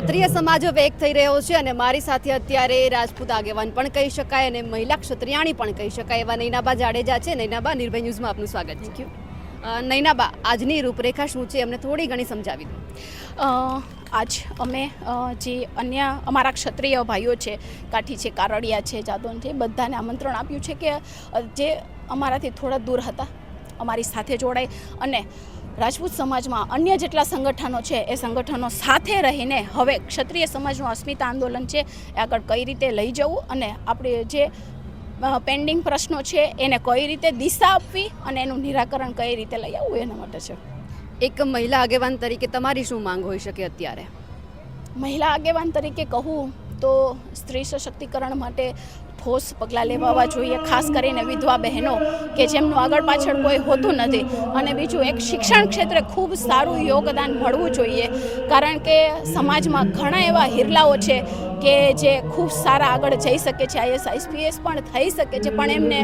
ક્ષત્રિય સમાજ હવે એક થઈ રહ્યો છે અને મારી સાથે અત્યારે રાજપૂત આગેવાન પણ કહી શકાય અને મહિલા ક્ષત્રિયાણી પણ કહી શકાય એવા નૈનાબા જાડેજા છે. નૈનાબા, નિર્ભય ન્યૂઝમાં આપનું સ્વાગત. Thank you. નૈનાબા, આજની રૂપરેખા શું છે અમને થોડી ઘણી સમજાવી દો. આજ અમે જે અન્ય અમારા ક્ષત્રિય ભાઈઓ છે, કાઠી છે, કારડિયા છે, જાદોન છે, બધાને આમંત્રણ આપ્યું છે કે જે અમારાથી થોડા દૂર હતા અમારી સાથે જોડાય અને રાજપૂત સમાજમાં અન્ય જેટલા સંગઠનો છે એ સંગઠનો સાથે રહીને હવે ક્ષત્રિય સમાજનું અસ્મિતા આંદોલન છે એ આગળ કઈ રીતે લઈ જવું અને આપણે જે પેન્ડિંગ પ્રશ્નો છે એને કઈ રીતે દિશા આપવી અને એનું નિરાકરણ કઈ રીતે લઈ આવવું એના માટે છે. એક મહિલા આગેવાન તરીકે તમારી શું માંગ હોઈ શકે અત્યારે? મહિલા આગેવાન તરીકે કહું તો સ્ત્રી સશક્તિકરણ માટે ઠોસ પગલાં લેવા જોઈએ, ખાસ કરીને વિધવા બહેનો કે જેમનું આગળ પાછળ કોઈ હોતું નથી. અને બીજું, એક શિક્ષણ ક્ષેત્રે ખૂબ સારું યોગદાન મળવું જોઈએ, કારણ કે સમાજમાં ઘણા એવા હિરલાઓ છે કે જે ખૂબ સારા આગળ જઈ શકે છે, IAS IPS પણ થઈ શકે છે, પણ એમને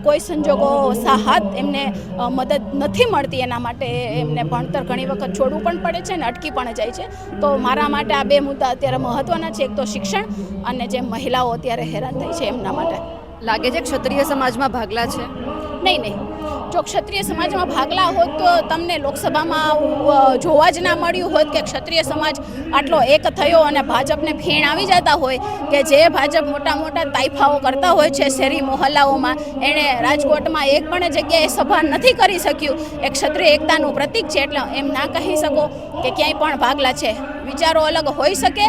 કોઈ સંજોગો સાહત એમને મદદ નથી મળતી. એના માટે એમને ભણતર ઘણી વખત છોડવું પણ પડે છે અને અટકી પણ જાય છે. તો મારા માટે આ બે મુદ્દા અત્યારે મહત્ત્વના છે, એક તો શિક્ષણ અને જે મહિલાઓ અત્યારે હેરાન થઈ છે એમના માટે. લાગે છે ક્ષત્રિય સમાજમાં ભાગલા છે? નહીં. જો ક્ષત્રિય સમાજમાં ભાગલા હોત તો તમને લોકસભામાં જોવા જ ના મળ્યું હોત કે ક્ષત્રિય સમાજ આટલો એક થયો અને ભાજપને ફીણ આવી જતા હોય કે જે ભાજપ મોટા મોટા તાઇફાઓ કરતા હોય છે શેરી મોહલ્લાઓમાં, એણે રાજકોટમાં એક પણ જગ્યાએ સભા નથી કરી શક્યું. એ ક્ષત્રિય એકતાનું પ્રતીક છે, એટલે એમ ના કહી શકો કે ક્યાંય પણ ભાગલા છે. વિચારો અલગ હોઈ શકે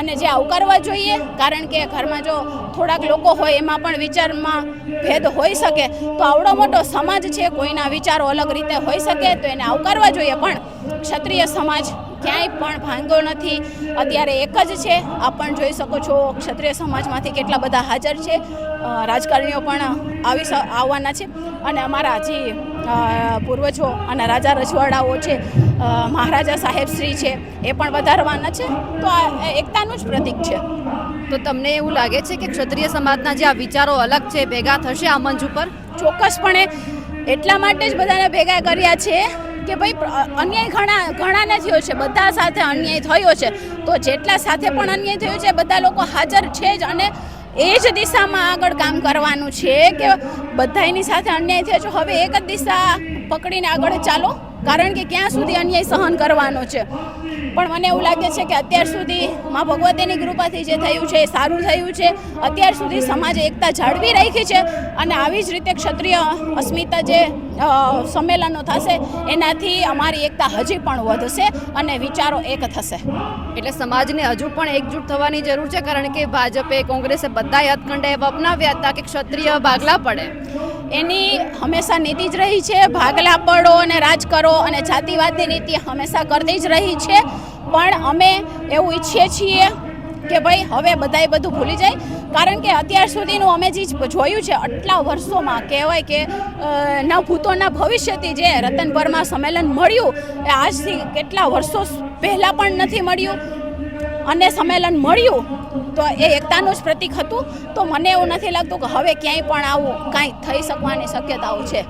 અને જે આવકારવા જોઈએ, કારણ કે ઘરમાં જો થોડાક લોકો હોય એમાં પણ વિચારમાં ભેદ હોઈ શકે. તો આવડો મોટો સમાજ છે, કોઈના વિચારો અલગ રીતે હોઈ શકે તો એને આવકારવા જોઈએ, પણ ક્ષત્રિય સમાજ ક્યાંય પણ ભાંગ્યો નથી. અત્યારે એક જ છે. આપ પણ જોઈ શકો છો ક્ષત્રિય સમાજમાંથી કેટલા બધા હાજર છે. રાજકારણીઓ પણ આવવાના છે અને અમારા જે પૂર્વજો અને રાજા રજવાડાઓ છે, મહારાજા સાહેબશ્રી છે, એ પણ વધારવાના છે. તો આ એકતાનું જ પ્રતીક છે. તો તમને એવું લાગે છે કે ક્ષત્રિય સમાજના જે આ વિચારો અલગ છે ભેગા થશે આ મંચ ઉપર? ચોક્કસપણે એટલા માટે જ બધાને ભેગા કર્યા છે કે ભાઈ અન્યાય ઘણાને થયો છે, બધા સાથે અન્યાય થયો છે. તો જેટલા સાથે પણ અન્યાય થયો છે બધા લોકો હાજર છે જ અને એ જ દિશામાં આગળ કામ કરવાનું છે કે બધાની સાથે અન્યાય થયો છે. હવે એક જ દિશા પકડીને આગળ ચાલો, કારણ કે ક્યાં સુધી અન્યાય સહન કરવાનો છે. પણ મને એવું લાગે છે કે અત્યાર સુધી મા ભગવતીની કૃપાથી જે થયું છે એ સારું થયું છે. અત્યાર સુધી સમાજે એકતા જાળવી રાખી છે અને આવી જ રીતે ક્ષત્રિય અસ્મિતા જે સંમેલનો થશે એનાથી અમારી એકતા હજી પણ વધશે અને વિચારો એક થશે. એટલે સમાજને હજુ પણ એકજૂટ થવાની જરૂર છે, કારણ કે ભાજપે, કોંગ્રેસે બધાએ હથકંડા એવા અપનાવ્યા હતા કે ક્ષત્રિય ભાગલા પડે. એની હંમેશા નીતિ જ રહી છે, ભાગલા પડો અને રાજ કરો, અને જાતિવાદની નીતિ હંમેશા કરતી જ રહી છે. પણ અમે એવું ઈચ્છીએ છીએ કે ભાઈ હવે બધાએ બધું ભૂલી જાય, કારણ કે અત્યાર સુધીનું અમે જે જોયું છે આટલા વર્ષોમાં, કહેવાય કે ન ભૂતોના ભવિષ્યથી જે રતનપરમાં સંમેલન મળ્યું એ આજથી કેટલા વર્ષો પહેલાં પણ નથી મળ્યું, અને સંમેલન મળ્યું તો એ એકતાનું જ પ્રતીક હતું. તો મને એવું નથી લાગતું કે હવે ક્યાંય પણ આવું કાંઈ થઈ શકવાની શક્યતાઓ છે.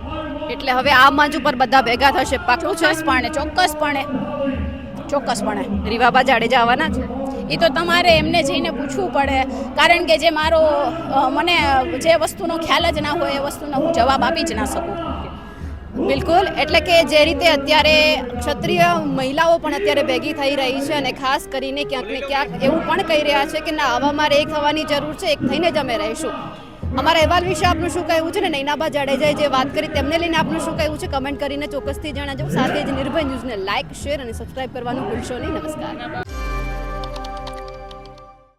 એટલે હવે આ મંચ ઉપર બધા ભેગા થશે? પાક્કું છે? ચોક્કસપણે. રીવાબા જાડેજા આવવાના છે? એ તો તમારે એમને જઈને પૂછવું પડે, કારણ કે જે મને જે વસ્તુનો ખ્યાલ જ ના હોય એ વસ્તુનો હું જવાબ આપી જ ના શકું. બિલકુલ. એટલે કે જે રીતે અત્યારે ક્ષત્રિય મહિલાઓ પણ અત્યારે ભેગી થઈ રહી છે અને ખાસ કરીને ક્યાંક ને ક્યાંક એવું પણ કહી રહ્યા છે કે ના, આવા મારે એક થવાની જરૂર છે, એક થઈને જ અમે રહીશું. અમારા અહેવાલ વિશે આપનું શું કહેવું છે ને નૈનાબા જાડેજાએ જે વાત કરી તેમને લઈને આપનું શું કહેવું છે કમેન્ટ કરીને ચોક્કસથી જણાવજો. સાથે જ નિર્ભય ન્યૂઝને લાઇક, શેર અને સબસ્ક્રાઇબ કરવાનું ભૂલશો નહીં. નમસ્કાર.